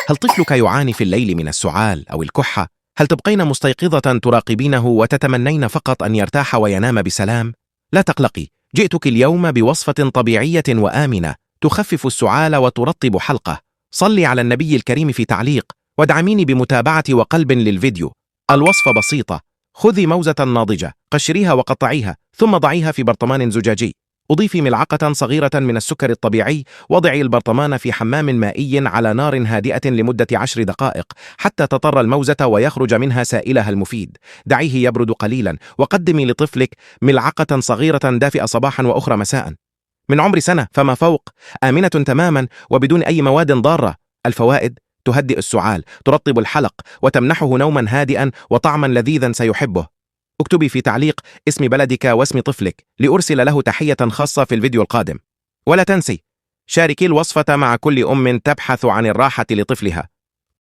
هل طفلك يعاني في الليل من السعال أو الكحة؟ هل تبقين مستيقظة تراقبينه وتتمنين فقط أن يرتاح وينام بسلام؟ لا تقلقي، جئتك اليوم بوصفة طبيعية وآمنة تخفف السعال وترطب حلقه. صلي على النبي الكريم في تعليق، وادعميني بمتابعة وقلب للفيديو. الوصفة بسيطة: خذي موزة ناضجة، قشريها وقطعيها، ثم ضعيها في برطمان زجاجي. أضيفي ملعقة صغيرة من السكر الطبيعي، وضعي البرطمان في حمام مائي على نار هادئة لمدة 10 دقائق حتى تطر الموزة ويخرج منها سائلها المفيد. دعيه يبرد قليلا، وقدمي لطفلك ملعقة صغيرة دافئة صباحا وأخرى مساء. من عمر سنة فما فوق، آمنة تماما وبدون أي مواد ضارة. الفوائد: تهدئ السعال، ترطب الحلق، وتمنحه نوما هادئا وطعما لذيذا سيحبه. اكتبي في تعليق اسم بلدك واسم طفلك لأرسل له تحية خاصة في الفيديو القادم. ولا تنسي، شاركي الوصفة مع كل أم تبحث عن الراحة لطفلها.